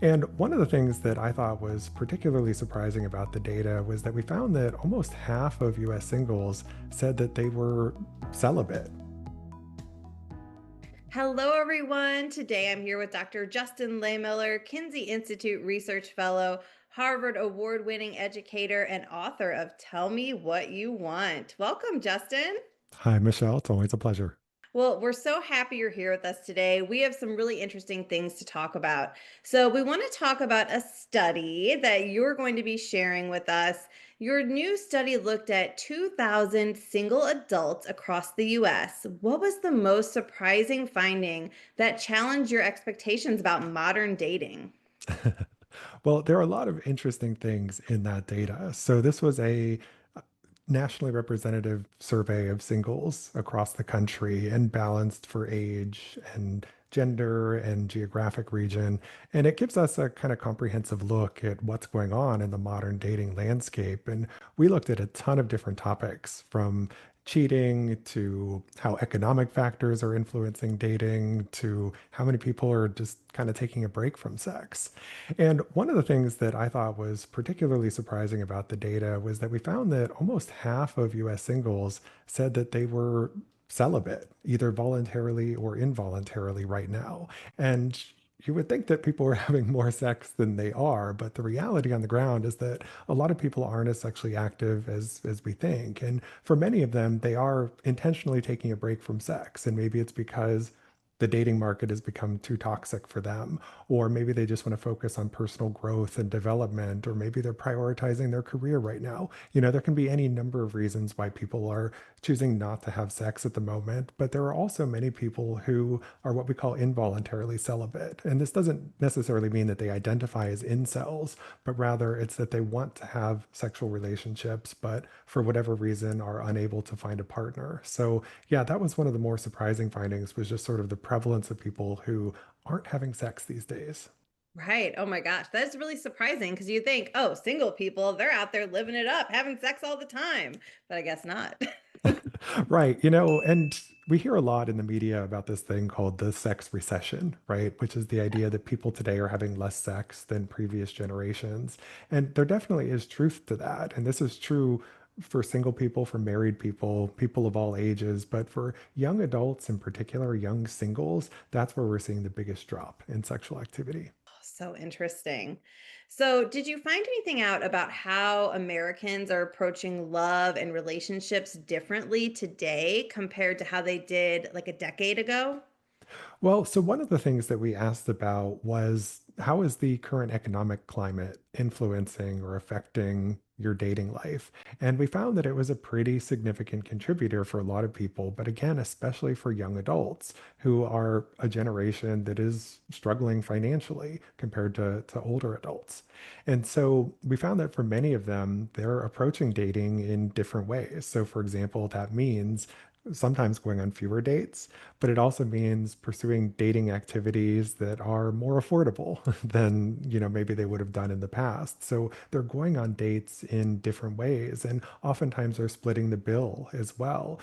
And one of the things that I thought was particularly surprising about the data was that we found that almost half of US singles said that they were celibate. Hello, everyone. Today I'm here with Dr. Justin Lehmiller, Kinsey Institute Research Fellow, Harvard Award winning educator, and author of Tell Me What You Want. Welcome, Justin. Hi, Michelle. It's always a pleasure. Well, we're so happy you're here with us today. We have some really interesting things to talk about. So, we want to talk about a study that you're going to be sharing with us. Your new study looked at 2,000 single adults across the US. What was the most surprising finding that challenged your expectations about modern dating? Well, there are a lot of interesting things in that data. So, this was a nationally representative survey of singles across the country and balanced for age and gender and geographic region. And it gives us a kind of comprehensive look at what's going on in the modern dating landscape. And we looked at a ton of different topics from cheating to how economic factors are influencing dating to how many people are just kind of taking a break from sex. And one of the things that I thought was particularly surprising about the data was that we found that almost half of US singles said that they were celibate, either voluntarily or involuntarily right now. And you would think that people are having more sex than they are, but the reality on the ground is that a lot of people aren't as sexually active as we think. And for many of them, they are intentionally taking a break from sex. And maybe it's because the dating market has become too toxic for them, or maybe they just want to focus on personal growth and development, or maybe they're prioritizing their career right now. There can be any number of reasons why people are choosing not to have sex at the moment, but there are also many people who are what we call involuntarily celibate. And this doesn't necessarily mean that they identify as incels, but rather it's that they want to have sexual relationships, but for whatever reason are unable to find a partner. So yeah, that was one of the more surprising findings, was just sort of the prevalence of people who aren't having sex these days. Right. Oh my gosh. That's really surprising because you think, oh, single people, they're out there living it up, having sex all the time. But I guess not. Right. And we hear a lot in the media about this thing called the sex recession, right? Which is the idea that people today are having less sex than previous generations. And there definitely is truth to that. And this is true for single people, for married people, people of all ages. But for young adults in particular, young singles, that's where we're seeing the biggest drop in sexual activity. So interesting. So, did you find anything out about how Americans are approaching love and relationships differently today compared to how they did like a decade ago? Well, so one of the things that we asked about was how is the current economic climate influencing or affecting your dating life? And we found that it was a pretty significant contributor for a lot of people, but again, especially for young adults who are a generation that is struggling financially compared to older adults. And so we found that for many of them, they're approaching dating in different ways. So, for example, that means sometimes going on fewer dates, but it also means pursuing dating activities that are more affordable than, maybe they would have done in the past. So they're going on dates in different ways, and oftentimes they're splitting the bill as well,